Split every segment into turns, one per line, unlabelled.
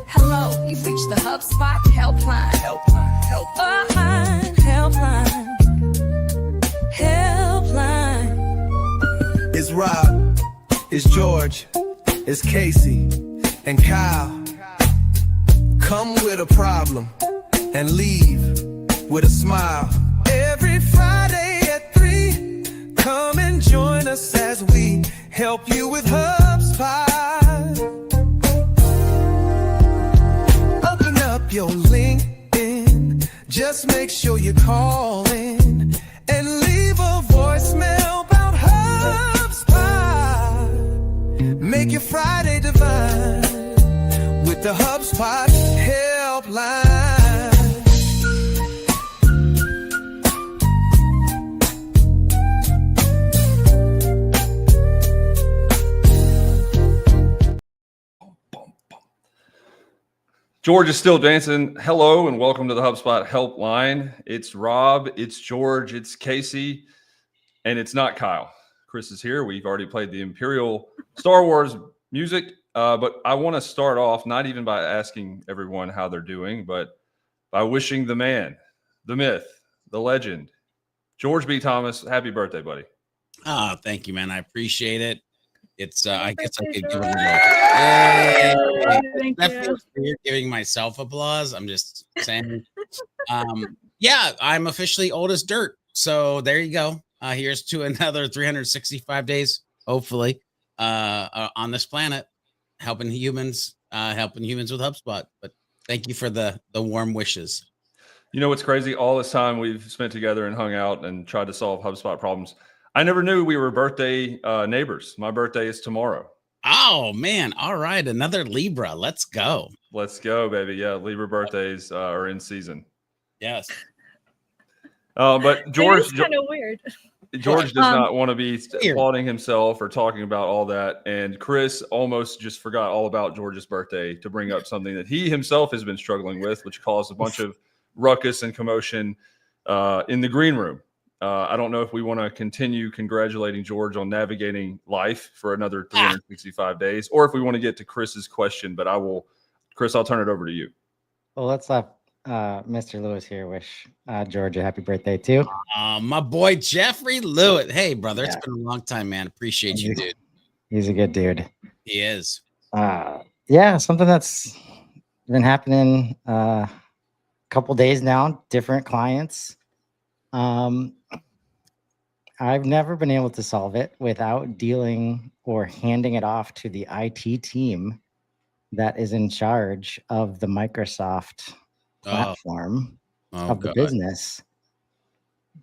Hello, you've reached the HubSpot Helpline. Helpline.
It's Rob, it's George, it's Casey, and Kyle. Come with a problem and leave with a smile. Every Friday at 3, come and join us as we help you with HubSpot. Open up your LinkedIn, just make sure you call in and leave a voicemail about HubSpot. Make your Friday divine with the HubSpot Helpline.
George is still dancing. Hello and welcome to the HubSpot Helpline. It's Rob, it's George, it's Casey, and it's not Kyle. Chris is here. We've already played the Imperial Star Wars music, but I want to start off not even by asking everyone how they're doing, but by wishing the man, the myth, the legend, George B. Thomas, happy birthday, buddy.
Oh, thank you, man. I appreciate it. It's I guess I could give it that feels weird giving myself applause. I'm just saying. Yeah, I'm officially old as dirt. So there you go. Here's to another 365 days, hopefully, on this planet, helping humans with HubSpot. But thank you for the warm wishes.
You know what's crazy? All this time we've spent together and hung out and tried to solve HubSpot problems. I never knew we were birthday neighbors. My birthday is tomorrow.
Oh, man. All right. Another Libra. Let's go.
Let's go, baby. Yeah, Libra birthdays are in season.
Yes.
But George
it's kind of weird.
George does not want to be applauding himself or talking about all that. And Chris almost just forgot all about George's birthday to bring up something that he himself has been struggling with, which caused a bunch of ruckus and commotion in the green room. I don't know if we want to continue congratulating George on navigating life for another 365 days, or if we want to get to Chris's question, but Chris, I'll turn it over to you.
Well, let's let Mr. Lewis here wish George a happy birthday too.
My boy, Jeffrey Lewis. Hey, brother, it's been a long time, man. Appreciate you, dude.
He's a good dude.
He is.
Yeah, something that's been happening a couple days now, different clients. I've never been able to solve it without dealing or handing it off to the IT team that is in charge of the Microsoft platform of the business.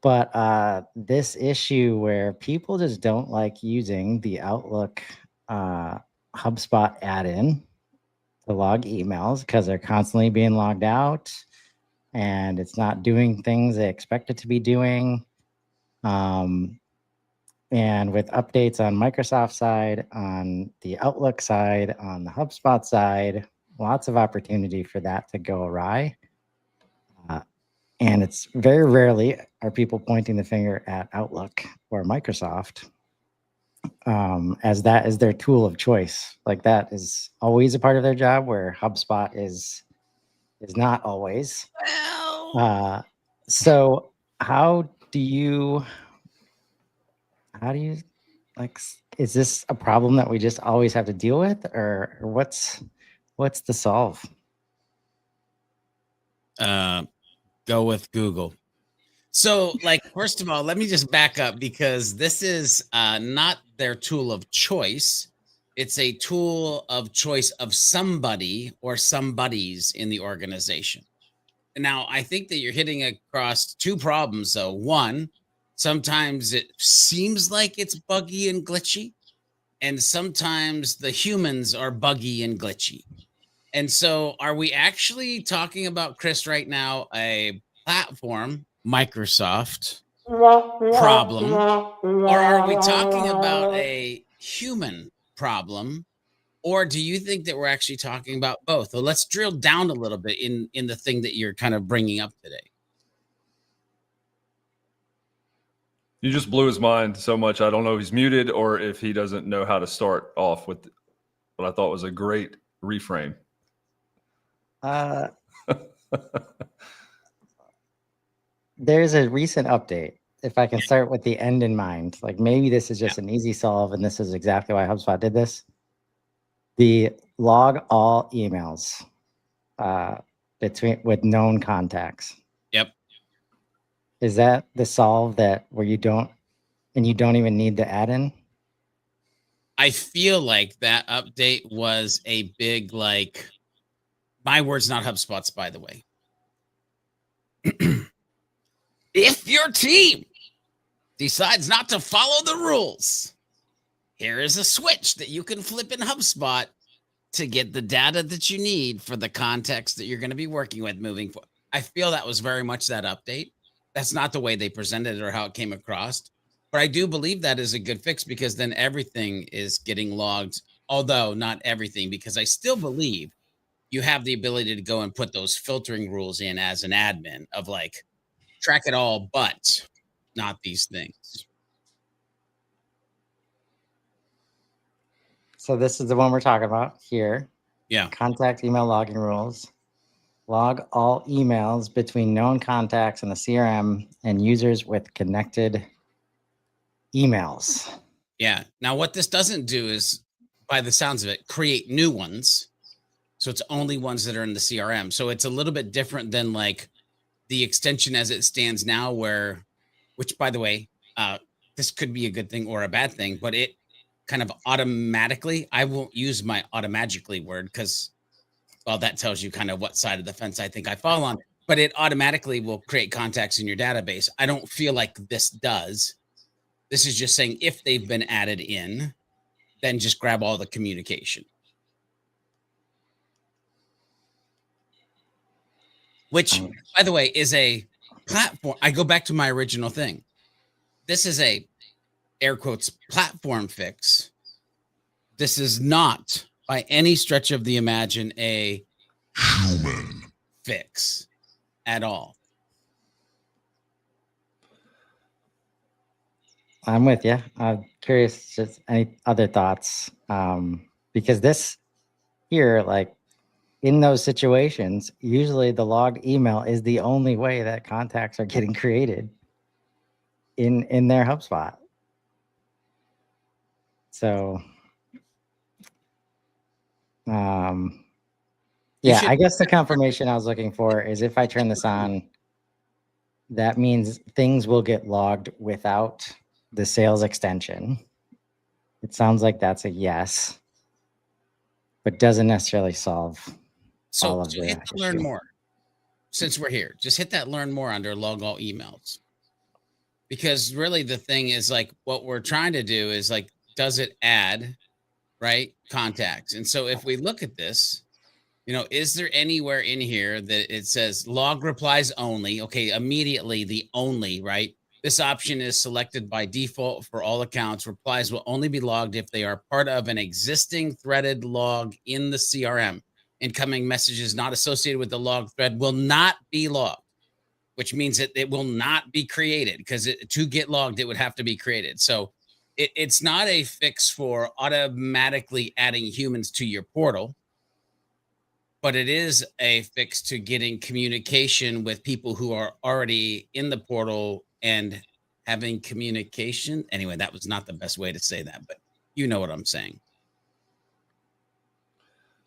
But this issue where people just don't like using the Outlook HubSpot add-in to log emails because they're constantly being logged out and it's not doing things they expect it to be doing. And with updates on Microsoft side, on the Outlook side, on the HubSpot side, lots of opportunity for that to go awry. And it's very rarely are people pointing the finger at Outlook or Microsoft, as that is their tool of choice. Like that is always a part of their job, where HubSpot is not always. So how do you like, is this a problem that we just always have to deal with, or what's the solve?
Go with Google. So, like, first of all, let me just back up, because this is not their tool of choice. It's a tool of choice of somebody or somebodies in the organization. Now, I think that you're hitting across two problems, though. One, sometimes it seems like it's buggy and glitchy, and sometimes the humans are buggy and glitchy. And so are we actually talking about, Chris, right now, a platform, Microsoft problem, or are we talking about a human problem? Or do you think that we're actually talking about both? So let's drill down a little bit in the thing that you're kind of bringing up today.
You just blew his mind so much. I don't know if he's muted or if he doesn't know how to start off with what I thought was a great reframe.
There's a recent update. If I can start with the end in mind, like maybe this is just an easy solve, and this is exactly why HubSpot did this. The log all emails with known contacts.
Yep.
Is that the solve where you don't even need the add-in?
I feel like that update was a big, like, my words, not HubSpot's, by the way. If your team decides not to follow the rules, here is a switch that you can flip in HubSpot to get the data that you need for the context that you're going to be working with moving forward. I feel that was very much that update. That's not the way they presented it or how it came across. But I do believe that is a good fix, because then everything is getting logged, although not everything, because I still believe you have the ability to go and put those filtering rules in as an admin of like, track it all, but not these things.
So this is the one we're talking about here.
Yeah.
Contact email logging rules. Log all emails between known contacts in the CRM and users with connected emails.
Yeah. Now, what this doesn't do is, by the sounds of it, create new ones. So it's only ones that are in the CRM. So it's a little bit different than like the extension as it stands now, which by the way, this could be a good thing or a bad thing, but it kind of automatically, I won't use my automatically word because, well, that tells you kind of what side of the fence I think I fall on, but it automatically will create contacts in your database. I don't feel like this does. This is just saying if they've been added in, then just grab all the communication. Which, by the way, is a platform. I go back to my original thing. This is a, air quotes, platform fix. This is not, by any stretch of the imagine, a human fix at all.
I'm with you. I'm curious, just any other thoughts? Because this here, like in those situations, usually the logged email is the only way that contacts are getting created in their HubSpot. So, yeah, I guess the confirmation I was looking for is if I turn this on, that means things will get logged without the sales extension. It sounds like that's a yes, but doesn't necessarily solve all of the
hit the learn more. Since we're here, just hit that learn more under log all emails. Because really the thing is like what we're trying to do is like, does it add, right, contacts? And so if we look at this, you know, is there anywhere in here that it says log replies only? Okay, immediately the only, right? This option is selected by default for all accounts. Replies will only be logged if they are part of an existing threaded log in the CRM. Incoming messages not associated with the log thread will not be logged, which means that it will not be created, because to get logged, it would have to be created. So it's not a fix for automatically adding humans to your portal, but it is a fix to getting communication with people who are already in the portal and having communication. Anyway, that was not the best way to say that, but you know what I'm saying.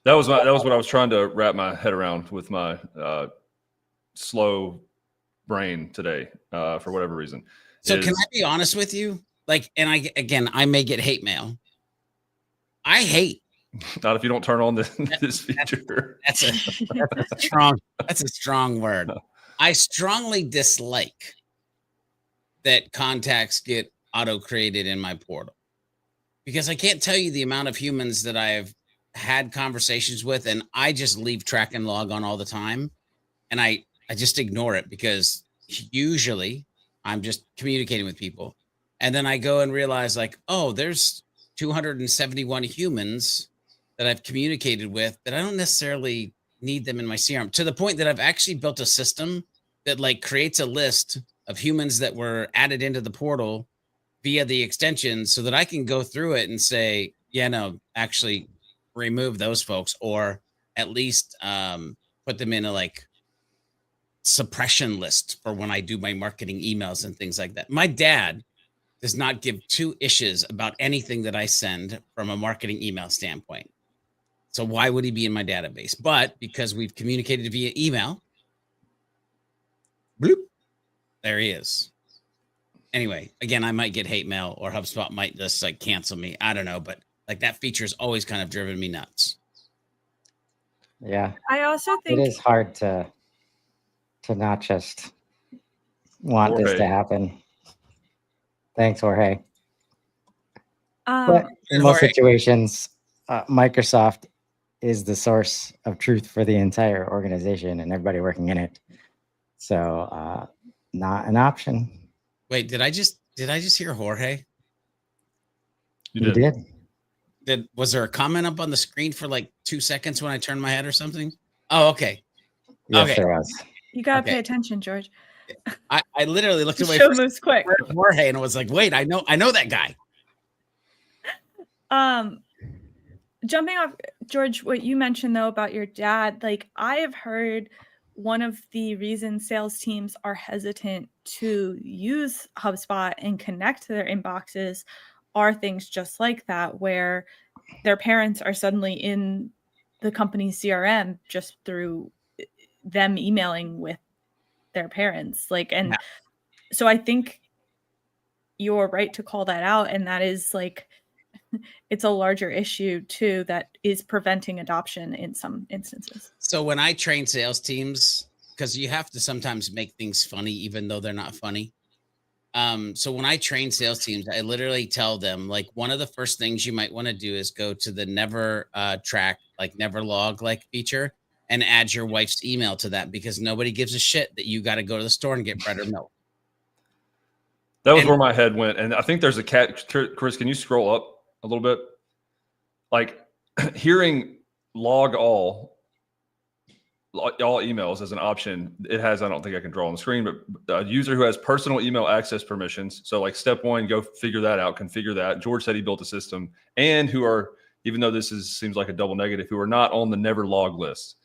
That was what I was trying to wrap my head around with my slow brain today, for whatever reason.
So can I be honest with you? Like, and I may get hate mail. I hate.
Not if you don't turn on this feature.
That's a strong word. No. I strongly dislike that contacts get auto-created in my portal, because I can't tell you the amount of humans that I've had conversations with, and I just leave track and log on all the time. And I just ignore it, because usually I'm just communicating with people. And then I go and realize like, oh, there's 271 humans that I've communicated with that I don't necessarily need them in my CRM, to the point that I've actually built a system that like creates a list of humans that were added into the portal via the extension, so that I can go through it and say, yeah, no, actually remove those folks, or at least put put them in a like suppression list for when I do my marketing emails and things like that. My dad does not give two issues about anything that I send from a marketing email standpoint. So why would he be in my database? But because we've communicated via email, bloop, there he is. Anyway, again, I might get hate mail or HubSpot might just like cancel me. I don't know, but like that feature has always kind of driven me nuts.
Yeah.
I also
It
think
is hard to not just want this to
Jorge.
happen. Thanks, Jorge.
um,
But in most
Jorge.
situations, Microsoft is the source of truth for the entire organization and everybody working in it. So not an option.
Wait, did I just hear Jorge?
You did.
Was there a comment up on the screen for like 2 seconds when I turned my head or something? Oh, okay.
Yes,
Okay.
there was.
you gotta
Okay.
pay attention, George.
I literally looked
The
away
show
from
moves quick.
Jorge and was like, wait, I know that guy.
Jumping off, George, what you mentioned though about your dad, like I have heard one of the reasons sales teams are hesitant to use HubSpot and connect to their inboxes are things just like that, where their parents are suddenly in the company's CRM just through them emailing with their parents. Like, and so I think you're right to call that out. And that is like, it's a larger issue too that is preventing adoption in some instances.
So when I train sales teams, because you have to sometimes make things funny, even though they're not funny. So when I train sales teams, I literally tell them like one of the first things you might want to do is go to the never track, like never log like feature and add your wife's email to that because nobody gives a shit that you got to go to the store and get bread or milk.
That was where my head went. And I think there's a cat. Chris, can you scroll up a little bit? Like hearing log all emails as an option, it has, I don't think I can draw on the screen, but a user who has personal email access permissions. So like step one, go figure that out, configure that. George said he built a system, and who are, even though this seems like a double negative, who are not on the never log list.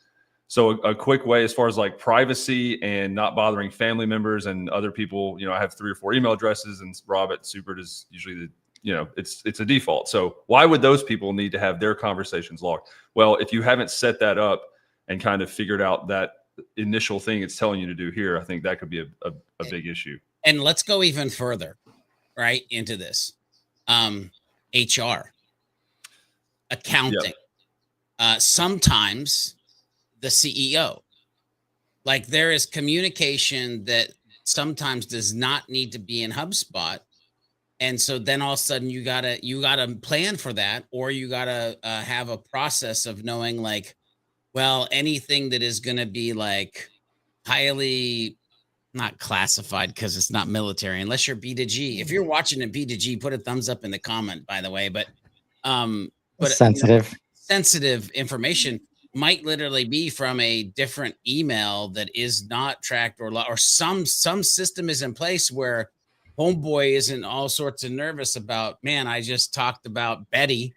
So a quick way as far as like privacy and not bothering family members and other people, I have 3 or 4 email addresses, and Rob at Supert is usually it's a default. So why would those people need to have their conversations logged? Well, if you haven't set that up and kind of figured out that initial thing it's telling you to do here, I think that could be a big issue.
And let's go even further, right, into this. HR, accounting, sometimes the CEO. Like there is communication that sometimes does not need to be in HubSpot. And so then all of a sudden you gotta plan for that, or you gotta have a process of knowing like, well, anything that is going to be like highly not classified because it's not military, unless you're B2G. If you're watching a B2G, put a thumbs up in the comment, by the way. But sensitive information might literally be from a different email that is not tracked or some system is in place where homeboy isn't all sorts of nervous about, man, I just talked about Betty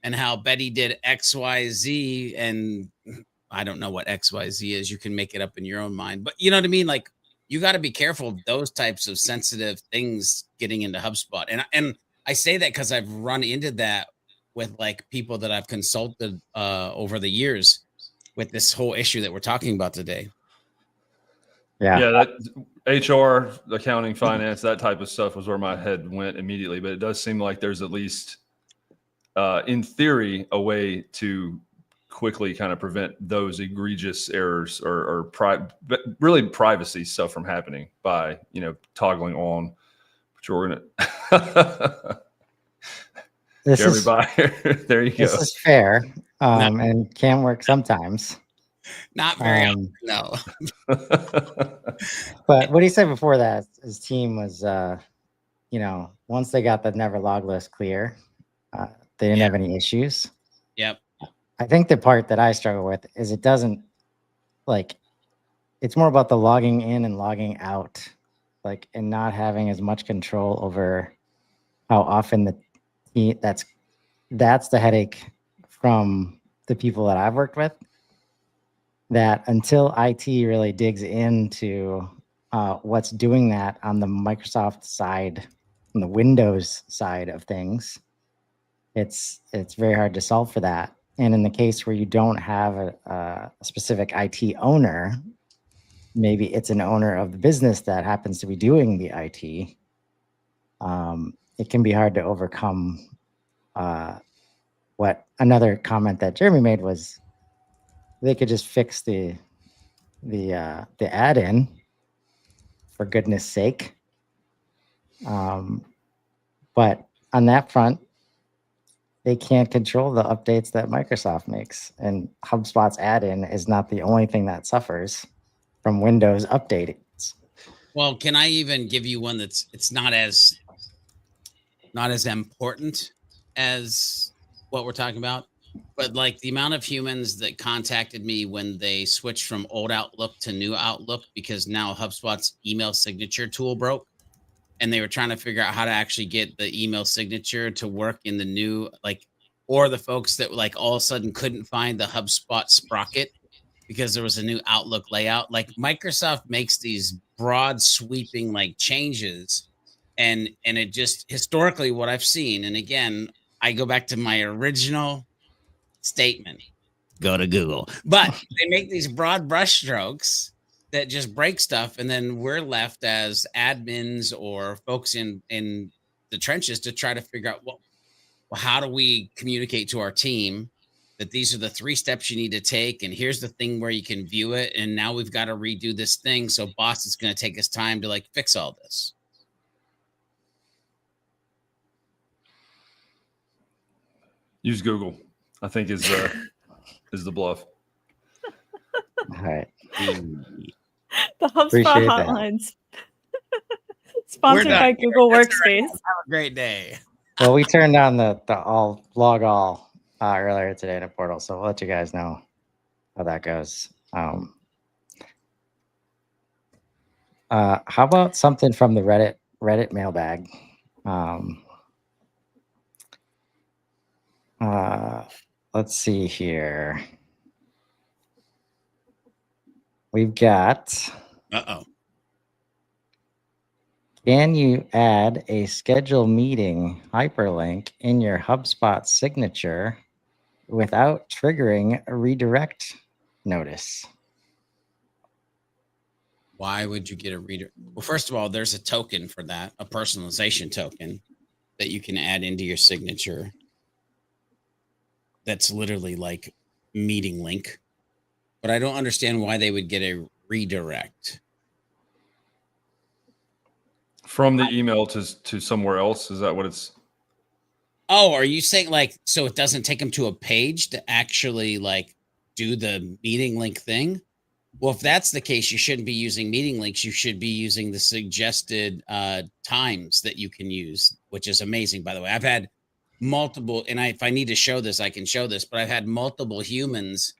and how Betty did XYZ, and I don't know what XYZ is. You can make it up in your own mind, but you know what I mean? Like you got to be careful of those types of sensitive things getting into HubSpot. And I say that because I've run into that with like people that I've consulted over the years with this whole issue that we're talking about today.
Yeah.
That HR, accounting, finance, that type of stuff was where my head went immediately. But it does seem like there's at least, in theory, a way to quickly kind of prevent those egregious errors or really privacy stuff from happening by, toggling on, which we're going to. Everybody, there you go.
This is fair, and can work sometimes.
Not very often, no.
But what he said before that, his team was, once they got the never log list clear, they didn't have any issues.
Yep.
I think the part that I struggle with is it doesn't it's more about the logging in and logging out, and not having as much control over how often that's the headache from the people that I've worked with. that until IT really digs into what's doing that on the Microsoft side, on the Windows side of things, it's very hard to solve for that. And in the case where you don't have a specific IT owner, maybe it's an owner of the business that happens to be doing the IT. It can be hard to overcome. What another comment that Jeremy made was they could just fix the add-in, for goodness sake. But on that front, they can't control the updates that Microsoft makes, and HubSpot's add-in is not the only thing that suffers from Windows updating.
Well, can I even give you one it's not as important as what we're talking about, but like the amount of humans that contacted me when they switched from old Outlook to new Outlook because now HubSpot's email signature tool broke, and they were trying to figure out how to actually get the email signature to work in the new, like, or the folks that like all of a sudden couldn't find the HubSpot sprocket because there was a new Outlook layout. Like Microsoft makes these broad sweeping like changes, and it just historically what I've seen, and again, I go back to my original statement, go to Google, but they make these broad brushstrokes that just break stuff, and then we're left as admins or folks in the trenches to try to figure out, well, how do we communicate to our team that these are the 3 steps you need to take, and here's the thing where you can view it, and now we've got to redo this thing, so boss is going to take us time to like fix all this.
Use Google, I think is the bluff.
All right.
The HubSpot
Appreciate that.
hotlines. Sponsored by Google Workspace.
Have a great day.
Well, we turned on the log all earlier today in a portal, so we'll let you guys know how that goes. How about something from the Reddit mailbag? Let's see here. We've got. Can you add a schedule meeting hyperlink in your HubSpot signature without triggering a redirect notice?
Why would you get a reader? Well, first of all, there's a token for that, a personalization token that you can add into your signature. That's literally like meeting link, but I don't understand why they would get a redirect
from the email to somewhere else. Is that what it's?
Oh, are you saying like, so it doesn't take them to a page to actually like do the meeting link thing? Well, if that's the case, you shouldn't be using meeting links. You should be using the suggested times that you can use, which is amazing, by the way. I've had multiple, and if I need to show this, I can show this, but I've had multiple humans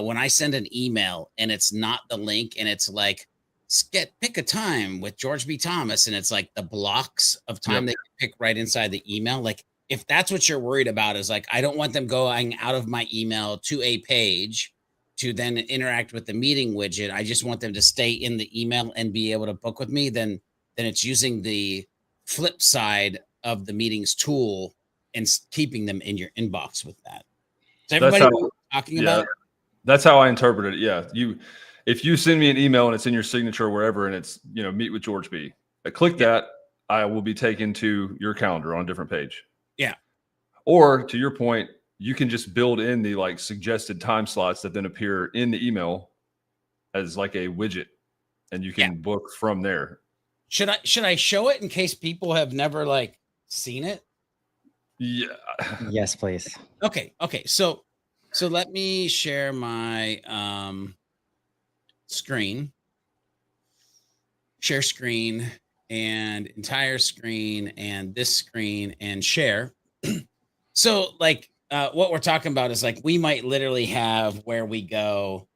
when I send an email and it's not the link and it's like, pick a time with George B. Thomas, and it's like the blocks of time they can pick right inside the email. Like if that's what you're worried about, is like, I don't want them going out of my email to a page to then interact with the meeting widget. I just want them to stay in the email and be able to book with me. Then it's using the flip side of the meetings tool and keeping them in your inbox with that. So everybody talking about?
That's how I interpret it. Yeah. If you send me an email and it's in your signature or wherever, and it's, meet with George B, I click that, I will be taken to your calendar on a different page.
Yeah.
Or to your point, you can just build in the like suggested time slots that then appear in the email as like a widget, and you can book from there.
Should I show it in case people have never like seen it?
Yeah.
Yes, please.
Okay. So let me share my screen. Share screen and entire screen and this screen and share. So like what we're talking about is like we might literally have where we go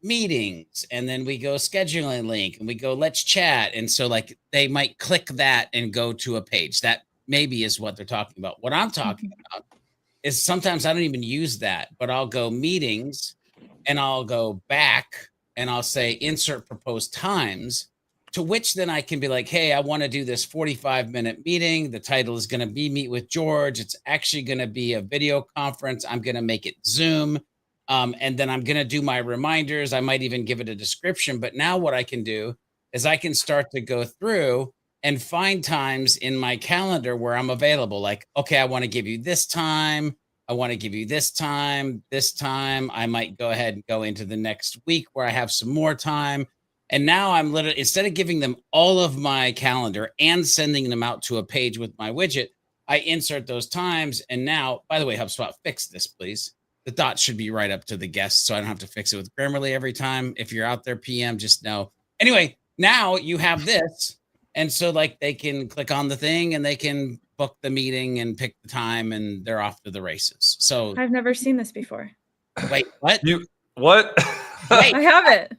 meetings, and then we go scheduling link, and we go let's chat, and so like they might click that and go to a page. That maybe is what they're talking about. What I'm talking about is sometimes I don't even use that, but I'll go meetings, and I'll go back and I'll say insert proposed times, to which then I can be like, hey, I want to do this 45-minute meeting. The title is going to be Meet with George. It's actually going to be a video conference. I'm going to make it Zoom. And then I'm going to do my reminders. I might even give it a description. But now what I can do is I can start to go through and find times in my calendar where I'm available. Like, okay, I want to give you this time. I want to give you this time. This time. I might go ahead and go into the next week where I have some more time. And now I'm literally, instead of giving them all of my calendar and sending them out to a page with my widget, I insert those times. And now, by the way, HubSpot, fix this, please. The dot should be right up to the guest, so I don't have to fix it with Grammarly every time. If you're out there, PM, just know. Anyway, now you have this. And so like they can click on the thing and they can book the meeting and pick the time and they're off to the races. So
I've never seen this before.
wait, what?
What?
Wait.
I have it.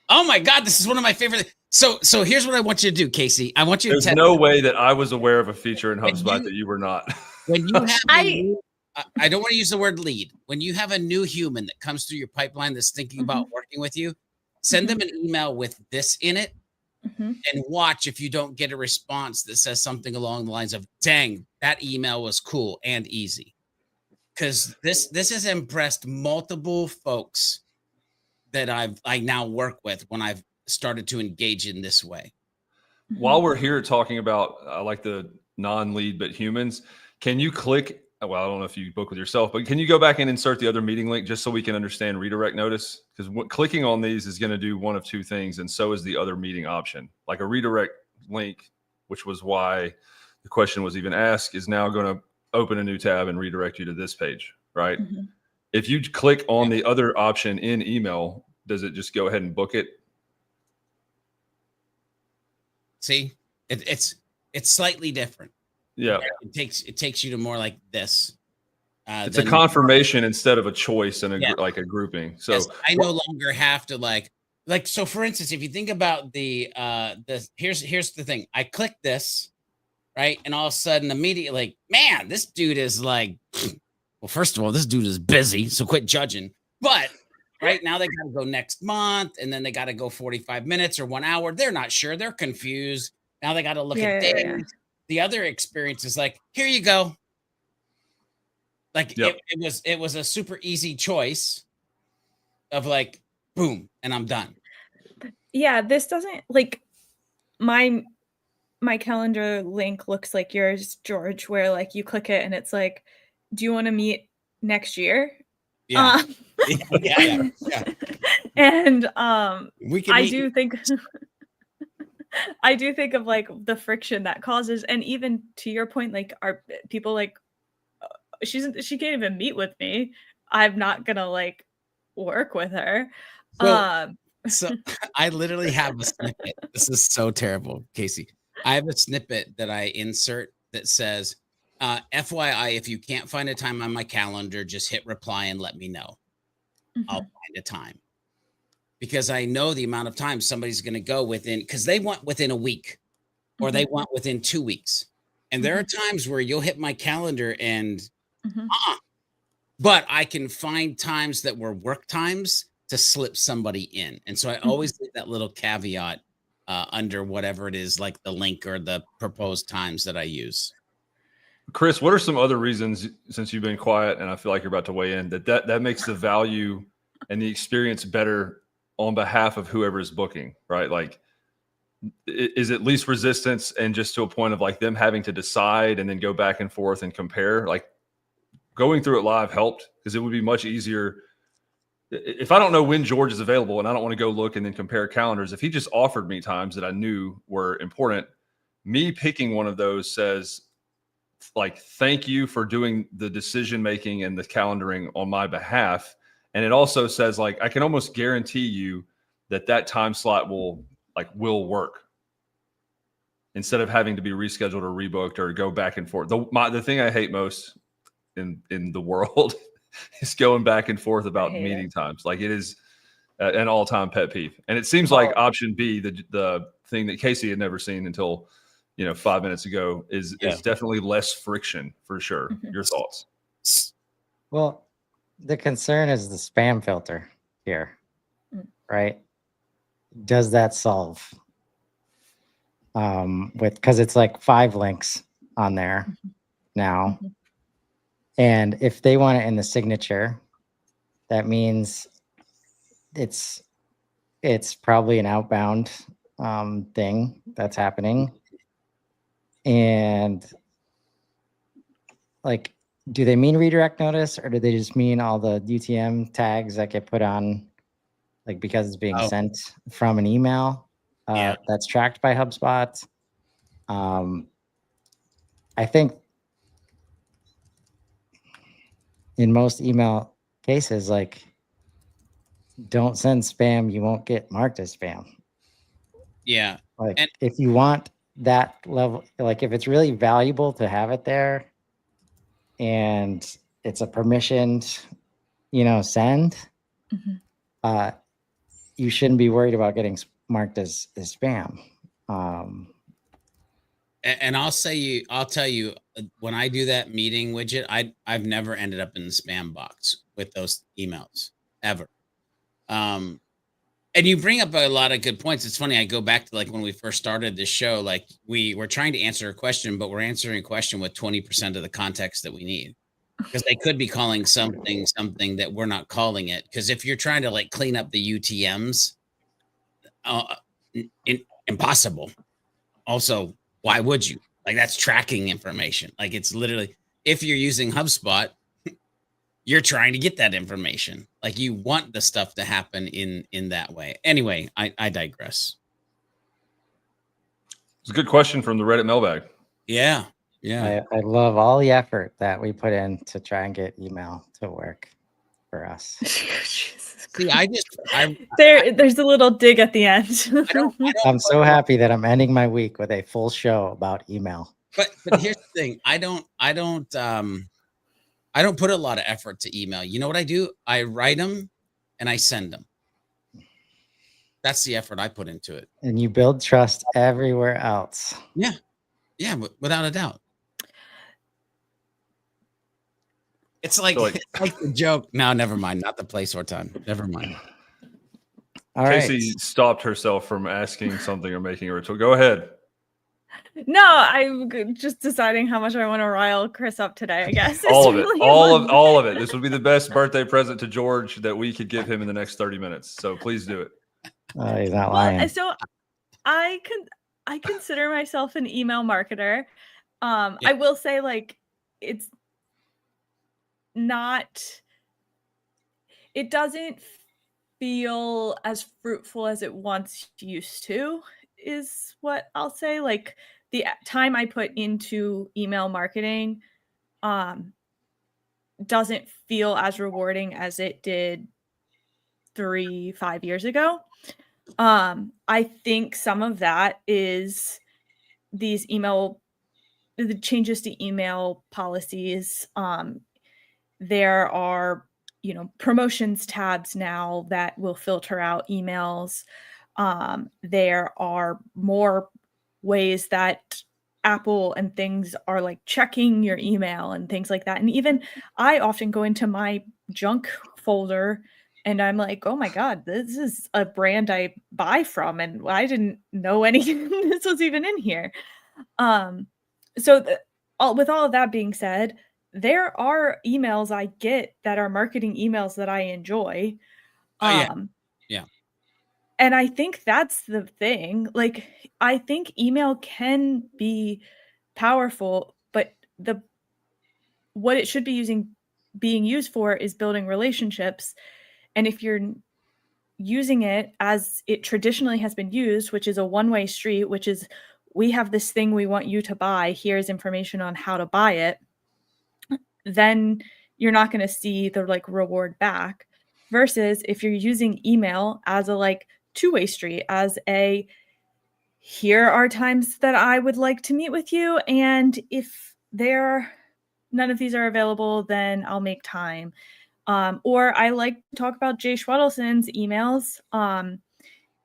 Oh my God, this is one of my favorite. So here's what I want you to do, Casey. I want you
There's
to
no way that I was aware of a feature in HubSpot that you were not.
when you have I don't want to use the word lead. When you have a new human that comes through your pipeline that's thinking about working with you, send them an email with this in it and watch if you don't get a response that says something along the lines of, dang, that email was cool and easy. Because this has impressed multiple folks that I now work with when I've started to engage in this way.
While we're here talking about like the non-lead but humans, can you click? Well, I don't know if you book with yourself, but can you go back and insert the other meeting link just so we can understand redirect notice? Because clicking on these is going to do one of two things, and so is the other meeting option. Like a redirect link, which was why the question was even asked, is now going to open a new tab and redirect you to this page, right? If you click on the other option in email, does it just go ahead and book it?
See, it's slightly different.
Yeah,
it takes you to more like this.
It's a confirmation instead of a choice and like a grouping. So
yes, I no longer have to like. So for instance, if you think about the here's the thing. I click this, right, and all of a sudden, immediately, like, man, this dude is like. Well, first of all, this dude is busy, so quit judging. But right now they got to go next month, and then they got to go 45 minutes or 1 hour. They're not sure. They're confused. Now they got to look at days. Yeah. The other experience is like, here you go. Like it was a super easy choice of like, boom, and I'm done.
Yeah, this doesn't like my calendar link looks like yours, George, where like you click it and it's like, do you want to meet next year?
Yeah. Yeah.
And
we can
I do think of like the friction that causes, and even to your point, like are people like she can't even meet with me. I'm not gonna like work with her.
So I literally have a snippet. This is so terrible, Casey. I have a snippet that I insert that says, FYI, if you can't find a time on my calendar, just hit reply and let me know. I'll find a time. Because I know the amount of time somebody's going to go within, because they want within a week or they want within 2 weeks. And there are times where you'll hit my calendar and, but I can find times that were work times to slip somebody in. And so I always leave that little caveat under whatever it is, like the link or the proposed times that I use.
Chris, what are some other reasons, since you've been quiet and I feel like you're about to weigh in, that makes the value and the experience better on behalf of whoever is booking, right? Like, is it least resistance and just to a point of like them having to decide and then go back and forth and compare? Like going through it live helped because it would be much easier. If I don't know when George is available and I don't want to go look and then compare calendars, if he just offered me times that I knew were important, me picking one of those says, like, thank you for doing the decision-making and the calendaring on my behalf. And it also says, like, I can almost guarantee you that time slot will work instead of having to be rescheduled or rebooked or go back and forth. The thing I hate most in the world is going back and forth about meeting times. Like, it is an all-time pet peeve. And it seems like option B, the thing that Casey had never seen until 5 minutes ago, is definitely less friction for sure. Your thoughts?
Well, the concern is the spam filter. here,
Mm.
right? Does that solve? Because it's like 5 links on there now.
Mhm.
And if they want it in the signature, that means it's probably an outbound thing that's happening. And like, do they mean redirect notice, or do they just mean all the UTM tags that get put on, like because it's being sent from an email that's tracked by HubSpot? I think in most email cases, like, don't send spam, you won't get marked as spam.
Yeah.
Like,
And
if you want that level, like if it's really valuable to have it there and it's a permissioned, send,
Mhm.
you shouldn't be worried about getting marked as spam.
and I'll tell you, when I do that meeting widget, I've never ended up in the spam box with those emails ever. And you bring up a lot of good points. It's funny. I go back to like when we first started this show, like we were trying to answer a question, but we're answering a question with 20% of the context that we need. Because they could be calling something that we're not calling it. Because if you're trying to like clean up the UTMs, impossible. Also, why would you? Like, that's tracking information. Like, it's literally, if you're using HubSpot, you're trying to get that information. Like, you want the stuff to happen in that way. Anyway, I digress.
It's a good question from the Reddit mailbag.
Yeah. Yeah.
I love all the effort that we put in to try and get email to work for us.
See,
There's a little dig at the end.
I'm so happy that I'm ending my week with a full show about email.
But here's the thing. I don't put a lot of effort to email. You know what I do? I write them and I send them. That's the effort I put into it.
And you build trust everywhere else.
Yeah. Yeah, without a doubt. It's like the joke. No, never mind. Not the place or time. Never mind.
All
Casey
right.
stopped herself from asking something or making a ritual. Go ahead.
No, I'm just deciding how much I want to rile Chris up today, I guess.
All of it. All of it. This would be the best birthday present to George that we could give him in the next 30 minutes. So please do it.
He's not lying.
So I consider myself an email marketer. I will say, like, it doesn't feel as fruitful as it once used to, is what I'll say. Like, the time I put into email marketing doesn't feel as rewarding as it did 3-5 years ago. I think some of that is the changes to email policies. There are, promotions tabs now that will filter out emails. There are more ways that Apple and things are like checking your email and things like that. And even I often go into my junk folder and I'm like, oh my God, this is a brand I buy from, and I didn't know anything this was even in here. So with all of that being said, there are emails I get that are marketing emails that I enjoy.
Yeah.
And I think that's the thing. Like, I think email can be powerful, but what it should be being used for is building relationships. And if you're using it as it traditionally has been used, which is a one-way street, which is, we have this thing we want you to buy, here's information on how to buy it, then you're not going to see the like reward back. Versus if you're using email as a like two-way street, as a, here are times that I would like to meet with you, and if none of these are available, then I'll make time. Or I like to talk about Jay Schwedelson's emails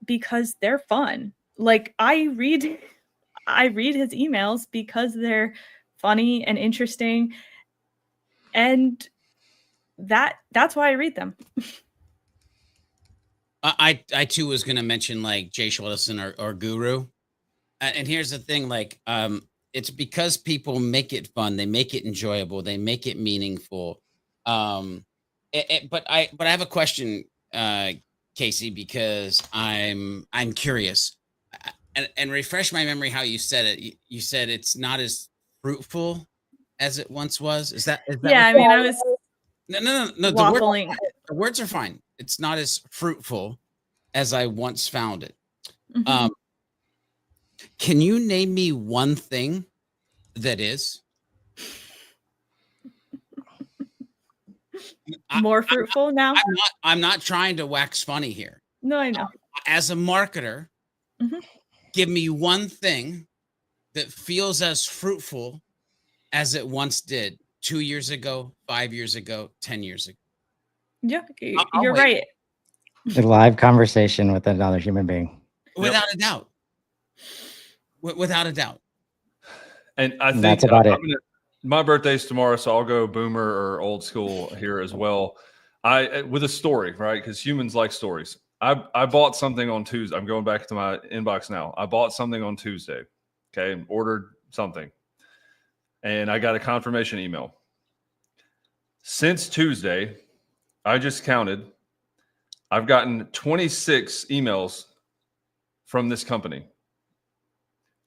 because they're fun. Like, I read his emails because they're funny and interesting, and that's why I read them.
I too was going to mention like Jay Schwellison or Guru. And here's the thing, like, it's because people make it fun, they make it enjoyable, they make it meaningful. But I have a question, Casey, because I'm curious, and refresh my memory how you said it. You said it's not as fruitful as it once was. Is that
Yeah, I mean, I was
no.
waffling.
The words are fine. It's not as fruitful as I once found it.
Mhm.
Can you name me one thing that is
More fruitful now?
I'm not trying to wax funny here.
No, I know.
As a marketer,
Mhm.
give me one thing that feels as fruitful as it once did 2 years ago, 5 years ago, 10 years ago.
Yeah,
I'll
you're
wait.
right.
A live conversation with another human being.
Without a doubt. Without a doubt.
And I think
That's about it.
My birthday's tomorrow, so I'll go boomer or old school here as well. With a story, right? Because humans like stories. I bought something on Tuesday. I'm going back to my inbox now. I bought something on Tuesday. Okay, ordered something, and I got a confirmation email. Since Tuesday, I just counted. I've gotten 26 emails from this company.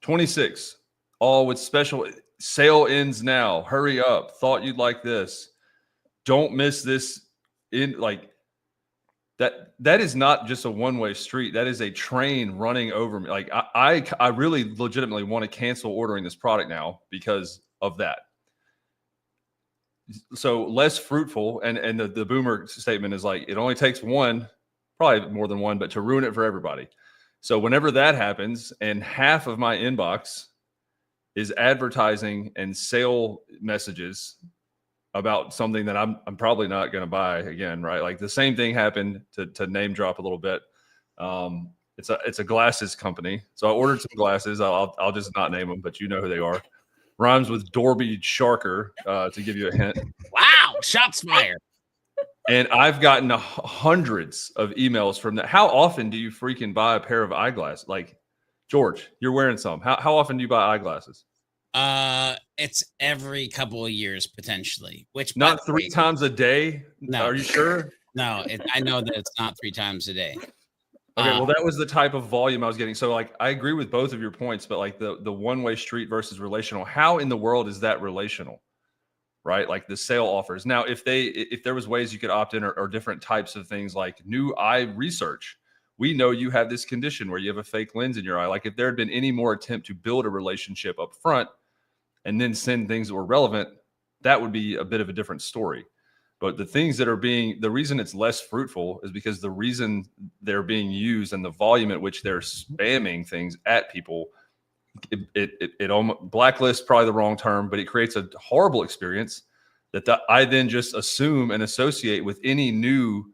26, all with special sale ends now. Hurry up. Thought you'd like this. Don't miss this. In like that is not just a one-way street. That is a train running over me. Like I really legitimately want to cancel ordering this product now because of that. So less fruitful, and the boomer statement is like it only takes one, probably more than one, but to ruin it for everybody. So whenever that happens, and half of my inbox is advertising and sale messages about something that I'm probably not going to buy again, right? Like the same thing happened to name drop a little bit. It's a glasses company, so I ordered some glasses. I'll just not name them, but you know who they are. Rhymes with Dorby Sharker, to give you a hint.
Wow, shots fired.
And I've gotten hundreds of emails from that. How often do you freaking buy a pair of eyeglasses? Like, George, you're wearing some. How often do you buy eyeglasses?
It's every couple of years potentially. Which
Not 3 times a day?
No.
Are you sure?
No, I know that it's not 3 times a day.
Okay, well, that was the type of volume I was getting. So, like, I agree with both of your points, but like the one-way street versus relational, how in the world is that relational? Right? Like the sale offers. Now, if there was ways you could opt in or different types of things like new eye research, we know you have this condition where you have a fake lens in your eye. Like if there had been any more attempt to build a relationship up front and then send things that were relevant, that would be a bit of a different story. But the things that are the reason it's less fruitful is because the reason they're being used and the volume at which they're spamming things at people, it almost, blacklist, probably the wrong term, but it creates a horrible experience that I then just assume and associate with any new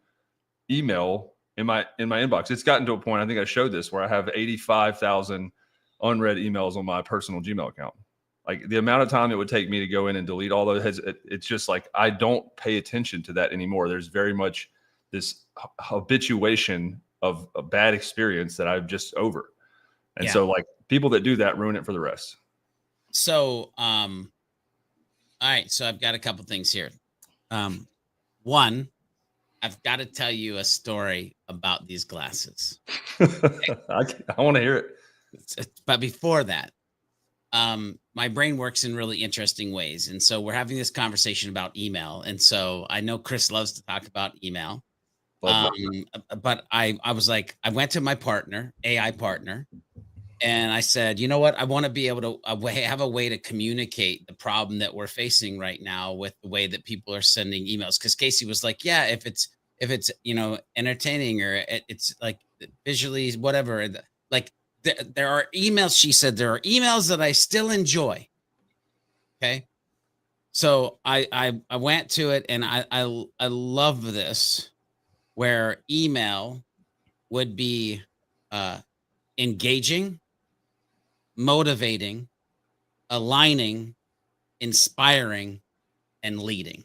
email in my inbox. It's gotten to a point, I think I showed this, where I have 85,000 unread emails on my personal Gmail account. Like the amount of time it would take me to go in and delete all those, it's just like I don't pay attention to that anymore. There's very much this habituation of a bad experience that I'm just over. And so like people that do that ruin it for the rest.
So, all right. So I've got a couple things here. One, I've got to tell you a story about these glasses.
I want to hear it.
But before that, my brain works in really interesting ways. And so we're having this conversation about email. And so I know Chris loves to talk about email. But I was like, I went to my partner, AI partner, and I said, you know what? I want to be able to have a way to communicate the problem that we're facing right now with the way that people are sending emails. Because Casey was like, yeah, if it's entertaining or it's like visually whatever, like there are emails. She said there are emails that I still enjoy. Okay, so I went to it and I love this, where email would be engaging, motivating, aligning, inspiring, and leading.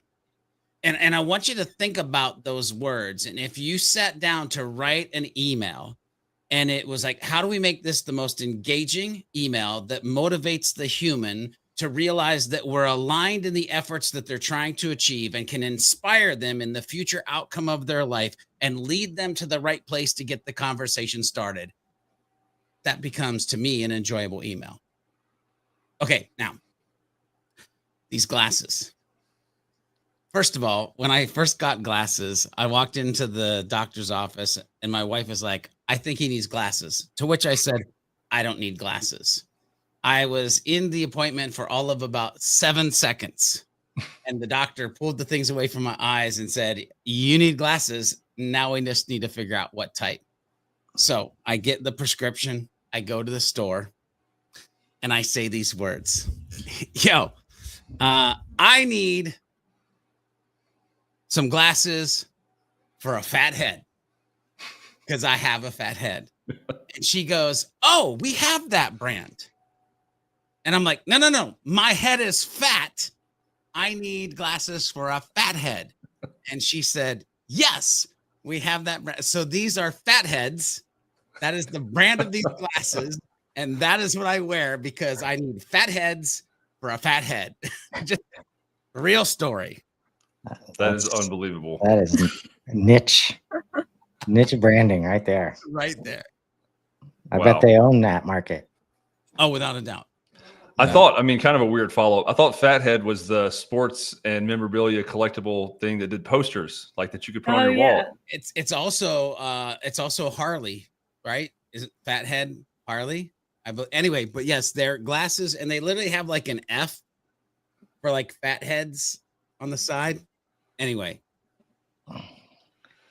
And I want you to think about those words. And if you sat down to write an email and it was like, how do we make this the most engaging email that motivates the human to realize that we're aligned in the efforts that they're trying to achieve and can inspire them in the future outcome of their life and lead them to the right place to get the conversation started? That becomes, to me, an enjoyable email. Okay, now, these glasses. First of all, when I first got glasses, I walked into the doctor's office and my wife was like, I think he needs glasses. To which I said, I don't need glasses. I was in the appointment for all of about 7 seconds. And the doctor pulled the things away from my eyes and said, you need glasses. Now we just need to figure out what type. So I get the prescription. I go to the store and I say these words. Yo, I need some glasses for a fat head because I have a fat head. And she goes, oh, we have that brand. And I'm like, no. My head is fat. I need glasses for a fat head. And she said, yes, we have that brand. So these are fat heads. That is the brand of these glasses. And that is what I wear because I need fat heads for a fat head. Just a real story.
That is unbelievable.
That is niche branding right there.
Right there.
I bet they own that market.
Oh, without a doubt.
I thought, kind of a weird follow-up. I thought Fathead was the sports and memorabilia collectible thing that did posters like that you could put on your wall.
It's also Harley, right? Is it Fathead Harley? Anyway, but yes, they're glasses and they literally have like an F for like fat heads on the side. Anyway.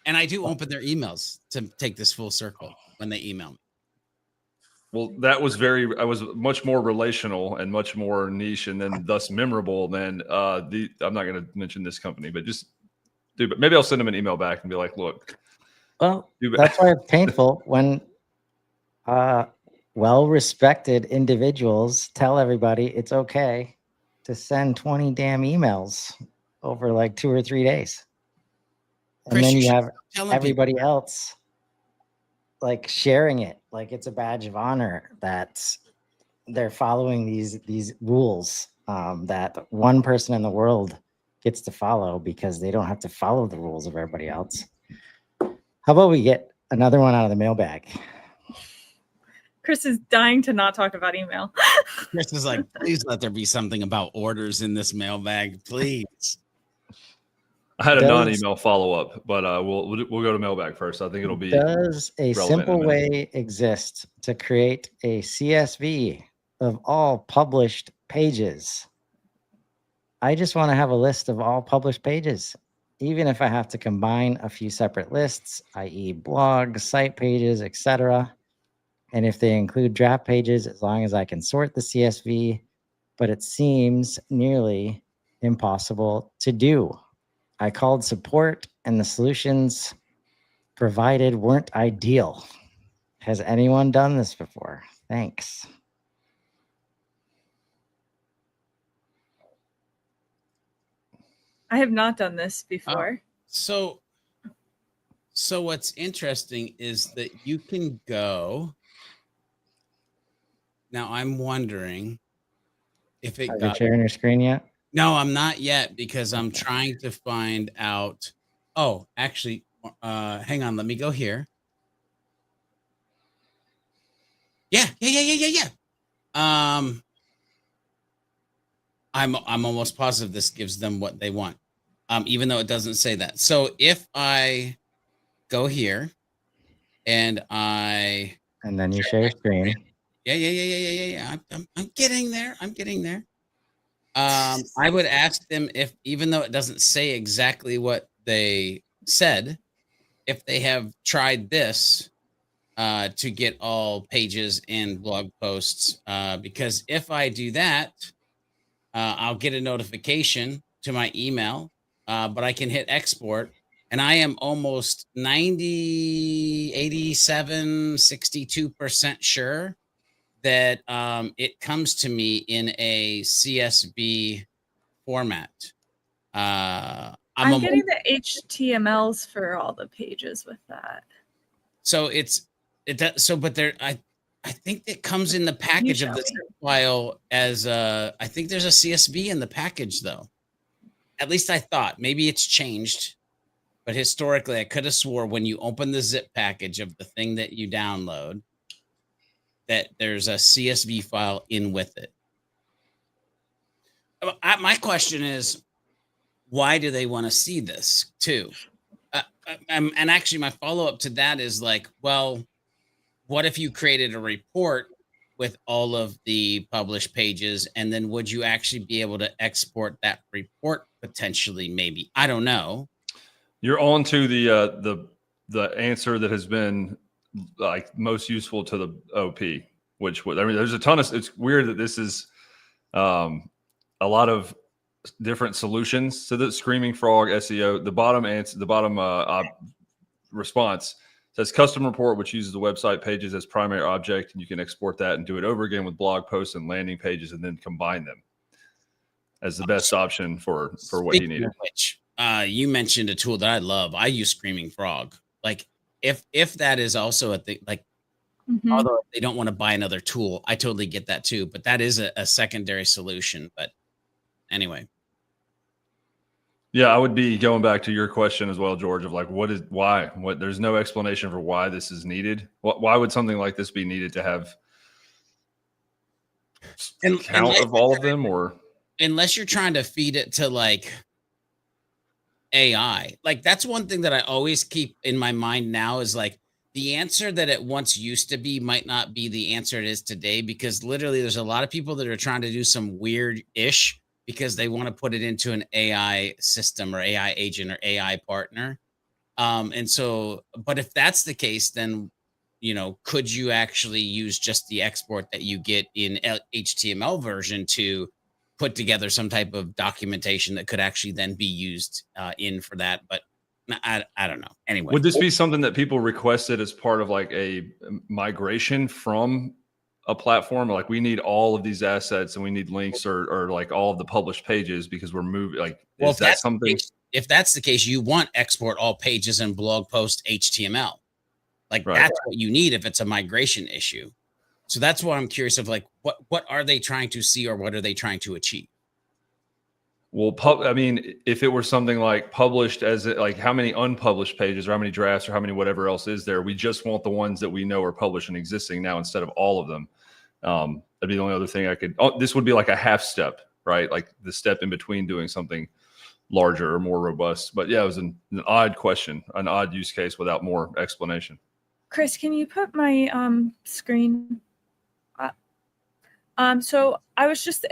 And I do open their emails to take this full circle when they email me.
Well, I was much more relational and much more niche and then thus memorable than I'm not going to mention this company, but but maybe I'll send them an email back and be like, look.
Well, that's why it's painful when well-respected individuals tell everybody it's okay to send 20 damn emails over like 2 or 3 days. And
Chris,
then you have everybody
people
else like sharing it like it's a badge of honor that they're following these rules that one person in the world gets to follow because they don't have to follow the rules of everybody else. How about we get another one out of the mailbag?
Chris is dying to not talk about email.
Chris is like, please let there be something about orders in this mailbag, please.
I had a non-email follow-up, but we'll go to mailbag first. I think it'll be.
Does a simple way exist to create a CSV of all published pages? I just want to have a list of all published pages, even if I have to combine a few separate lists, i.e. blogs, site pages, etc. And if they include draft pages, as long as I can sort the CSV, but it seems nearly impossible to do. I called support and the solutions provided weren't ideal. Has anyone done this before? Thanks.
I have not done this before.
So what's interesting is that you can go. Now I'm wondering if it got
sharing your screen yet?
No, I'm not yet because I'm trying to find out. Oh, actually, hang on. Let me go here. Yeah. I'm almost positive this gives them what they want, even though it doesn't say that. So if I go here and
then you share your screen.
Yeah. I'm getting there. I would ask them if, even though it doesn't say exactly what they said, if they have tried this to get all pages and blog posts, because if I do that, I'll get a notification to my email, but I can hit export and I am almost 90, 87, 62% sure that it comes to me in a CSV format.
I'm getting the HTMLs for all the pages with that.
So but there, I think it comes in the package of the zip file as I think there's a CSV in the package though. At least I thought. Maybe it's changed, but historically I could have swore when you open the zip package of the thing that you download that there's a CSV file in with it. My question is, why do they want to see this too? And actually my follow-up to that is like, well, what if you created a report with all of the published pages, and then would you actually be able to export that report potentially? Maybe, I don't know.
You're on to the answer that has been like most useful to the OP, which I mean, there's a ton of. It's weird that this is a lot of different solutions to the Screaming Frog SEO. The bottom answer, the bottom response says custom report, which uses the website pages as primary object, and you can export that and do it over again with blog posts and landing pages, and then combine them as the best option for what he needed.
Which you mentioned a tool that I love. I use Screaming Frog. Like if that is also a thing, like although they don't want to buy another tool, I totally get that too. But that is a secondary solution. But anyway.
Yeah, I would be going back to your question as well, George, of like, why? There's no explanation for why this is needed. Why would something like this be needed to have count of all of them? Or
unless you're trying to feed it to like AI, like that's one thing that I always keep in my mind now is like the answer that it once used to be might not be the answer it is today, because literally there's a lot of people that are trying to do some weird-ish because they want to put it into an AI system or AI agent or AI partner. And so, but if that's the case, then, you know, could you actually use just the export that you get in HTML version to put together some type of documentation that could actually then be used in for that? But I don't know. Anyway,
would this be something that people requested as part of like a migration from a platform? Like, we need all of these assets and we need links or like all of the published pages because we're moving. Like, well, is that something?
If that's the case, you want export all pages and blog post HTML. Like that's what you need if it's a migration issue. So that's why I'm curious of like, what are they trying to see or what are they trying to achieve?
Well, I mean, if it were something like published as like how many unpublished pages or how many drafts or how many whatever else is there, we just want the ones that we know are published and existing now instead of all of them. That'd be the only other thing I could. This would be like a half step, right? Like the step in between doing something larger or more robust. But yeah, it was an odd question, an odd use case without more explanation.
Chris, can you put my screen up? So I was just.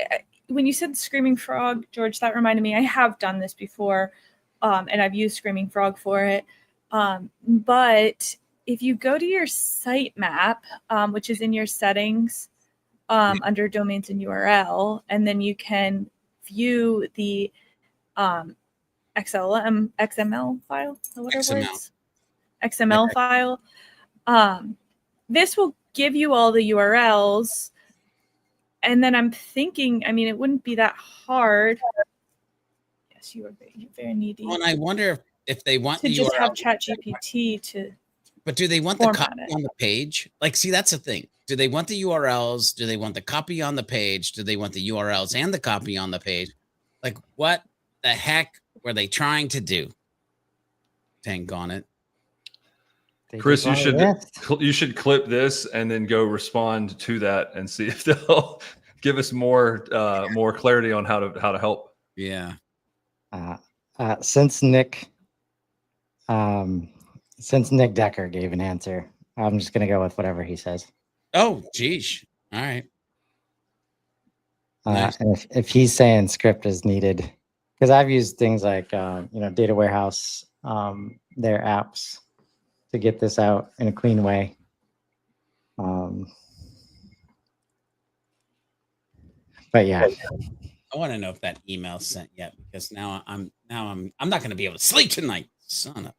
When you said Screaming Frog, George, that reminded me, I have done this before, and I've used Screaming Frog for it. But if you go to your sitemap, which is in your settings under domains and URL, and then you can view the XML file, or whatever it's XML file. This will give you all the URLs. And then I'm thinking, I mean, it wouldn't be that hard. Yes, you're very needy.
Well, and I wonder if they want
to
the
just
URL
have ChatGPT to.
But do they want the copy on the page? Like, see, that's the thing. Do they want the URLs? Do they want the copy on the page? Do they want the URLs and the copy on the page? Like, what the heck were they trying to do? Dang on it.
Chris, you should clip this and then go respond to that and see if they'll give us more clarity on how to help.
Yeah.
Since Nick Decker gave an answer, I'm just gonna go with whatever he says.
Oh, geez. All right.
Nice. And if he's saying script is needed, because I've used things like Data Warehouse, their apps, to get this out in a clean way. But yeah,
I want to know if that email's sent yet, because now I'm not going to be able to sleep tonight. Son of.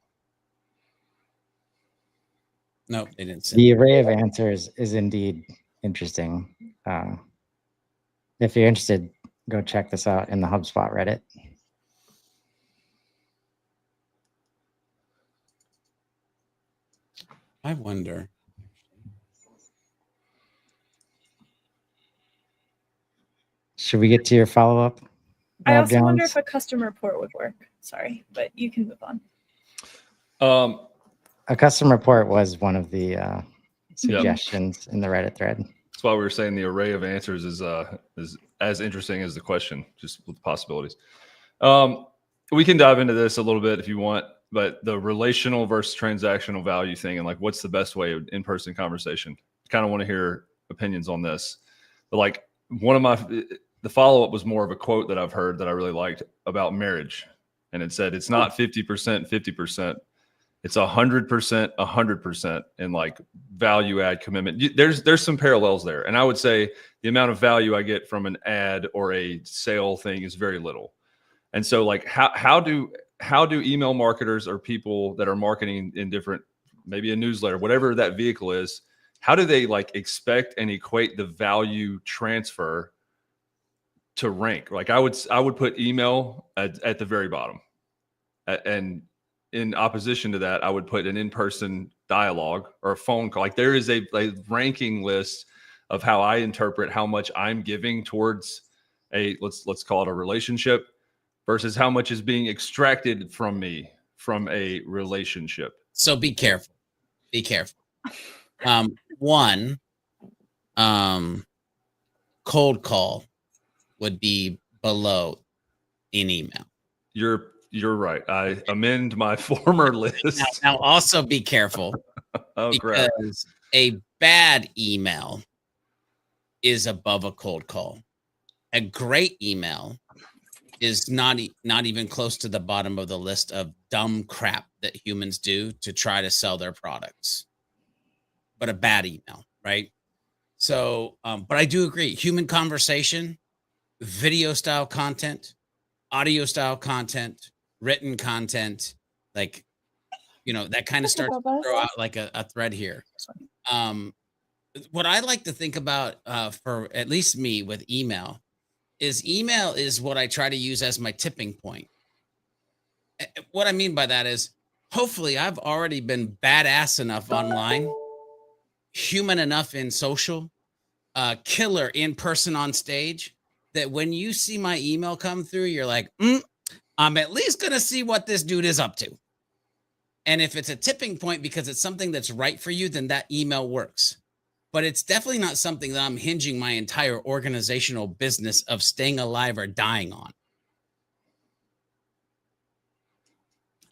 Nope, they didn't send.
The array of answers is indeed interesting. If you're interested, go check this out in the HubSpot Reddit.
I wonder.
Should we get to your follow-up?
I
Rob
also wonder
Jones?
if a custom report would work. Sorry, but you can move on.
A custom report was one of the suggestions in the Reddit thread.
That's why we were saying the array of answers is as interesting as the question, just with possibilities. We can dive into this a little bit if you want, but the relational versus transactional value thing and like what's the best way of in-person conversation. Kind of want to hear opinions on this. But like the follow-up was more of a quote that I've heard that I really liked about marriage. And it said, it's not 50%, 50%. It's 100%, 100% in like value add commitment. There's some parallels there. And I would say the amount of value I get from an ad or a sale thing is very little. And so like how do email marketers or people that are marketing in different, maybe a newsletter, whatever that vehicle is, how do they like expect and equate the value transfer to rank? Like I would put email at the very bottom. And in opposition to that, I would put an in-person dialogue or a phone call. Like there is a ranking list of how I interpret how much I'm giving towards let's call it a relationship versus how much is being extracted from me from a relationship.
So be careful. Be careful. One, cold call would be below in email.
You're right. I amend my former list.
Now also be careful.
Oh,
because
crap.
A bad email is above a cold call. A great email is not even close to the bottom of the list of dumb crap that humans do to try to sell their products. But a bad email, right? So, but I do agree. Human conversation, video style content, audio style content, written content, like, that kind of starts to throw out like a thread here. What I like to think about for at least me with email is what I try to use as my tipping point. What I mean by that is hopefully I've already been badass enough online, human enough in social, killer in person on stage, that when you see my email come through, you're like, I'm at least going to see what this dude is up to. And if it's a tipping point because it's something that's right for you, then that email works. But it's definitely not something that I'm hinging my entire organizational business of staying alive or dying on.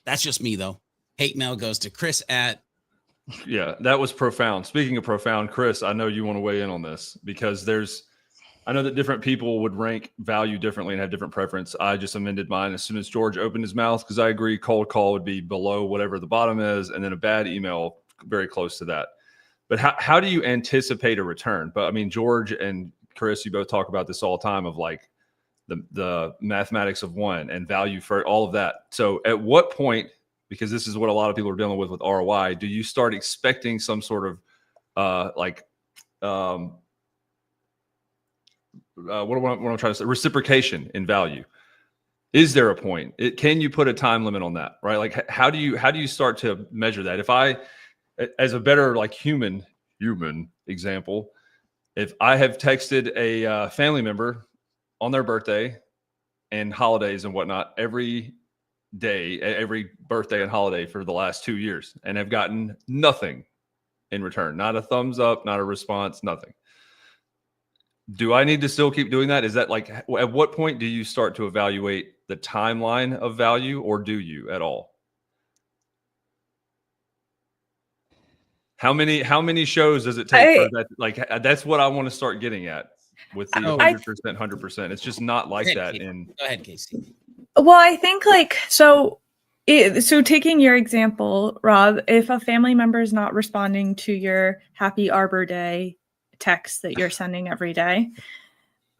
That's just me, though. Hate mail goes to Chris at.
Yeah, that was profound. Speaking of profound, Chris, I know you want to weigh in on this because I know that different people would rank value differently and have different preference. I just amended mine as soon as George opened his mouth because I agree cold call would be below whatever the bottom is, and then a bad email very close to that. But how do you anticipate a return? But I mean, George and Chris, you both talk about this all the time of like the mathematics of one and value for all of that. So at what point, because this is what a lot of people are dealing with ROI, do you start expecting some sort of what am I trying to say? Reciprocation in value. Is there a point? Can you put a time limit on that? Right? Like how do you start to measure that? If I, as a better like human example, if I have texted a family member on their birthday and holidays and whatnot every day, every birthday and holiday for the last 2 years, and have gotten nothing in return, not a thumbs up, not a response, nothing. Do I need to still keep doing that? Is that like, at what point do you start to evaluate the timeline of value, or do you at all? How many shows does it take for that? Like, that's what I want to start getting at with the 100%, 100%. It's just not like that.
Go ahead, Casey.
Well, I think so taking your example, Rob, if a family member is not responding to your happy Arbor Day text that you're sending every day,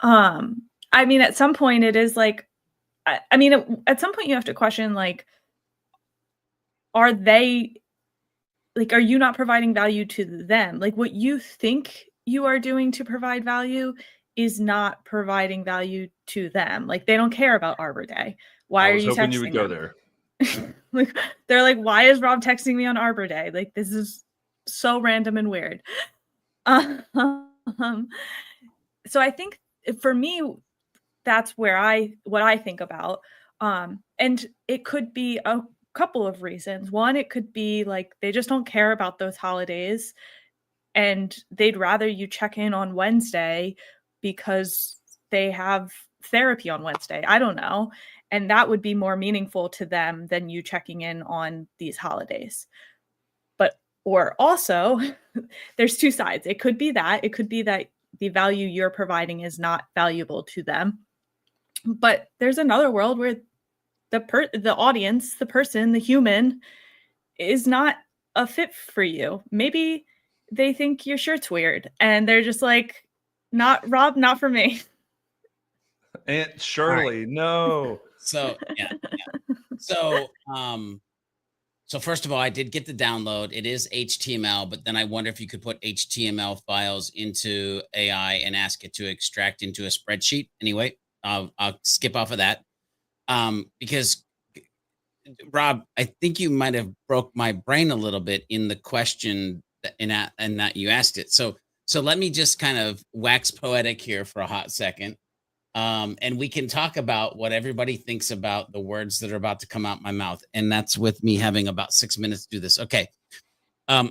I mean, at some point it is like, at some point you have to question, like, are you not providing value to them? Like, what you think you are doing to provide value is not providing value to them. Like, they don't care about Arbor Day. Why are you texting them? I was hoping you would go there. Like, they're like, why is Rob texting me on Arbor Day? Like, this is so random and weird. Um, so I think for me, that's what I think about. And it could be a couple of reasons. One, it could be like they just don't care about those holidays and they'd rather you check in on Wednesday because they have therapy on Wednesday. I don't know. And that would be more meaningful to them than you checking in on these holidays. But, or also, there's two sides. It could be that the value you're providing is not valuable to them. But there's another world where the audience, the person, the human is not a fit for you. Maybe they think your shirt's weird and they're just like, not Rob, not for me.
Aunt Shirley, no.
So yeah. So so first of all, I did get the download. It is HTML, but then I wonder if you could put HTML files into AI and ask it to extract into a spreadsheet. Anyway, I'll skip off of that. Because Rob, I think you might have broke my brain a little bit in the question in that you asked it. So let me just kind of wax poetic here for a hot second. And we can talk about what everybody thinks about the words that are about to come out my mouth. And that's with me having about 6 minutes to do this. Okay.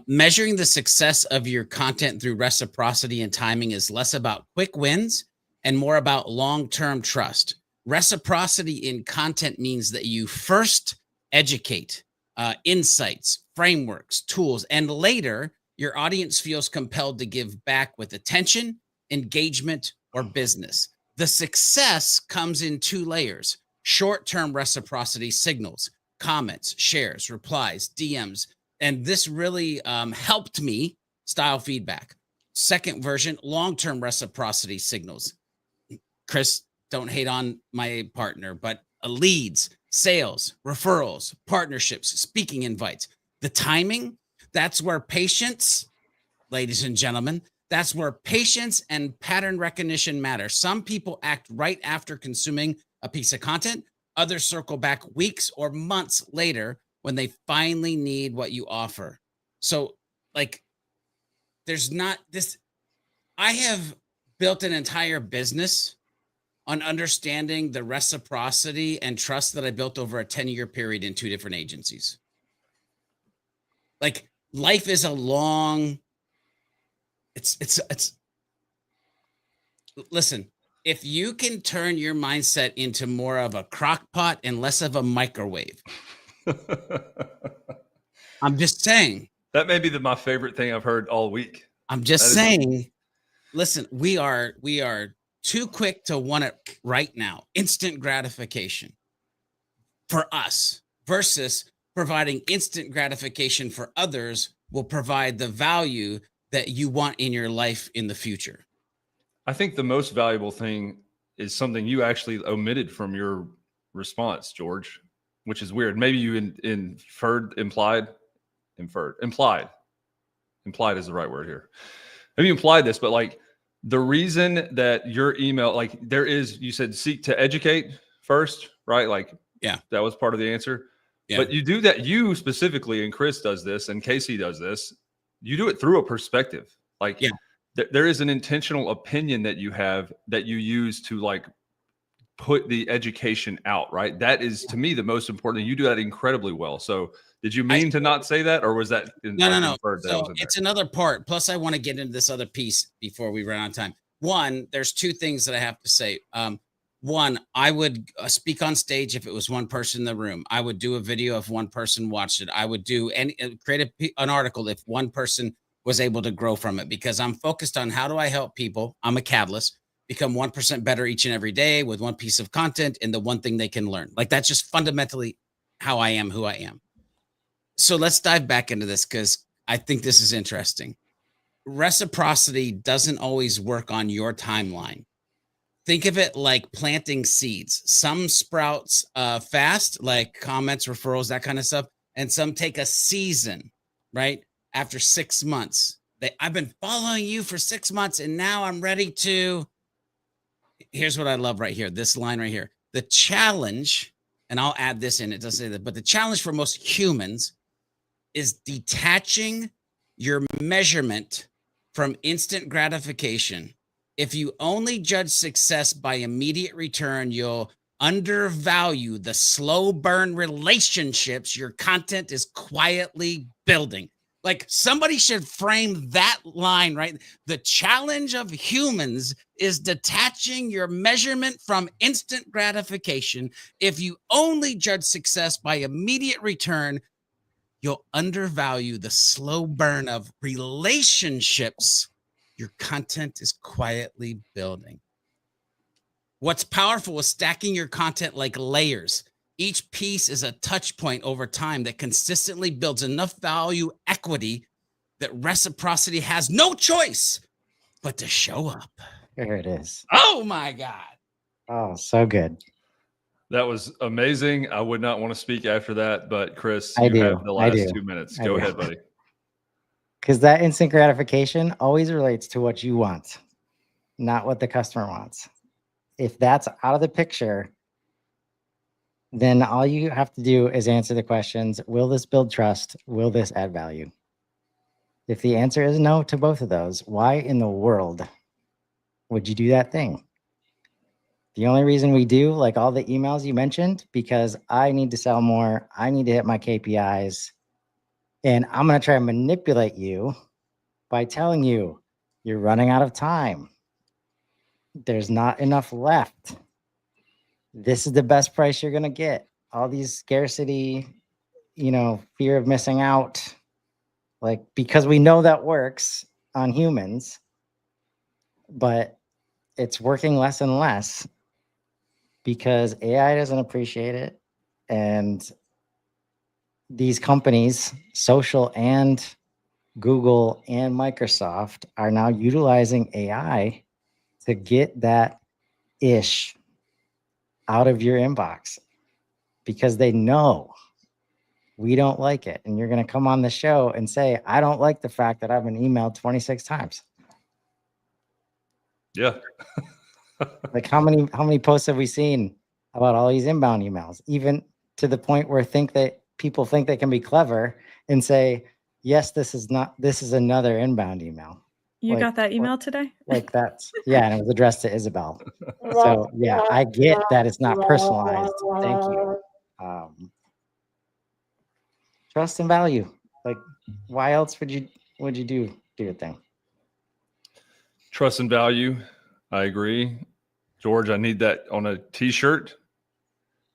Measuring the success of your content through reciprocity and timing is less about quick wins and more about long-term trust. Reciprocity in content means that you first educate, insights, frameworks, tools, and later your audience feels compelled to give back with attention, engagement, or business. The success comes in two layers: short-term reciprocity signals, comments, shares, replies, DMs. And this really helped me style feedback. Second version, long-term reciprocity signals. Chris, don't hate on my partner, but leads, sales, referrals, partnerships, speaking invites. The timing, that's where patience, ladies and gentlemen, that's where patience and pattern recognition matter. Some people act right after consuming a piece of content. Others circle back weeks or months later when they finally need what you offer. So, like, there's not this. I have built an entire business on understanding the reciprocity and trust that I built over a 10-year period in 2 different agencies. Like, life is a long, it's listen, if you can turn your mindset into more of a crock pot and less of a microwave, I'm just saying.
That may be my favorite thing I've heard all week.
I'm just saying, listen, we are too quick to want it right now. Instant gratification for us versus providing instant gratification for others will provide the value that you want in your life in the future.
I think the most valuable thing is something you actually omitted from your response, George, which is weird. Maybe you implied is the right word here. Maybe you implied this, but like the reason that your email, like there is, you said seek to educate first, right? Like,
yeah,
that was part of the answer.
Yeah.
But you do that, you specifically, and Chris does this, and Casey does this. You do it through a perspective. Like,
yeah.
There is an intentional opinion that you have that you use to like put the education out, right? That is to me the most important. You do that incredibly well. So did you mean to not say that, or was that?
No. So it's another part. Plus I want to get into this other piece before we run out of time. One, there's 2 things that I have to say. One, I would speak on stage if it was one person in the room. I would do a video if one person watched it. I would do create an article if one person was able to grow from it, because I'm focused on how do I help people. I'm a catalyst, become 1% better each and every day with one piece of content and the one thing they can learn. Like, that's just fundamentally how I am, who I am. So let's dive back into this because I think this is interesting. Reciprocity doesn't always work on your timeline. Think of it like planting seeds. Some sprouts fast, like comments, referrals, that kind of stuff. And some take a season, right? After 6 months, I've been following you for 6 months and now I'm ready to. Here's what I love right here. This line right here. The challenge, and I'll add this in, it doesn't say that, but the challenge for most humans is detaching your measurement from instant gratification. If you only judge success by immediate return, you'll undervalue the slow burn relationships your content is quietly building. Like, somebody should frame that line, right? The challenge of humans is detaching your measurement from instant gratification. If you only judge success by immediate return, you'll undervalue the slow burn of relationships your content is quietly building. What's powerful is stacking your content like layers. Each piece is a touch point over time that consistently builds enough value equity that reciprocity has no choice but to show up.
There it is.
Oh my God.
Oh, so good.
That was amazing. I would not want to speak after that, but Chris,
I
you
do.
have the last
I do.
2 minutes.
I
Go
do.
ahead, buddy.
Because that instant gratification always relates to what you want, not what the customer wants. If that's out of the picture, then all you have to do is answer the questions. Will this build trust? Will this add value? If the answer is no to both of those, why in the world would you do that thing? The only reason we do, like all the emails you mentioned, because I need to sell more. I need to hit my KPIs. And I'm going to try and manipulate you by telling you you're running out of time. There's not enough left. This is the best price you're going to get. All these scarcity, fear of missing out, like, because we know that works on humans, but it's working less and less because AI doesn't appreciate it. And these companies, social and Google and Microsoft, are now utilizing AI to get that ish out of your inbox because they know we don't like it. And you're going to come on the show and say, I don't like the fact that I've been emailed 26 times.
Yeah.
Like, how many posts have we seen about all these inbound emails, even to the point where people think they can be clever and say, yes, this is another inbound email.
You got that email today?
Like, that's, yeah. And it was addressed to Isabel. So yeah, I get that it's not personalized. Thank you. Trust and value. Like, why else would you do your thing?
Trust and value. I agree. George, I need that on a t-shirt,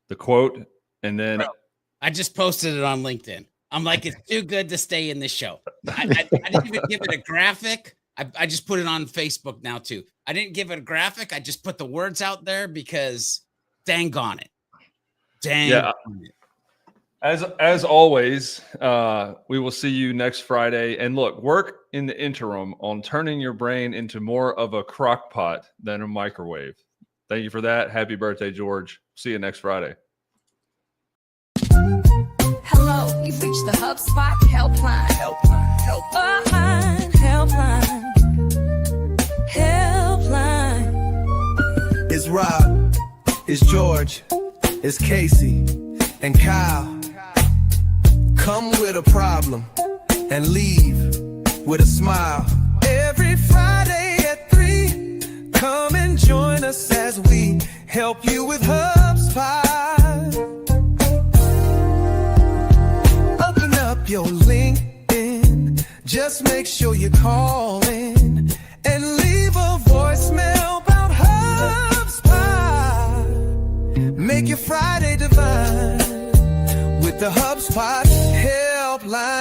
the quote, and then
Bro, I just posted it on LinkedIn. I'm like, it's too good to stay in the show. I didn't even give it a graphic. I just put it on Facebook now too. I didn't give it a graphic. I just put the words out there because dang on it. Dang on it.
As always, we will see you next Friday. And look, work in the interim on turning your brain into more of a crock pot than a microwave. Thank you for that. Happy birthday, George. See you next Friday.
Hello, you've reached the HubSpot Helpline. Helpline.
It's Rob, it's George, it's Casey, and Kyle. Come with a problem and leave with a smile. Every Friday at 3, come and join us as we help you with HubSpot. Open up your LinkedIn, just make sure you call in and leave a voicemail about HubSpot. Make your Friday divine with the HubSpot Helpline.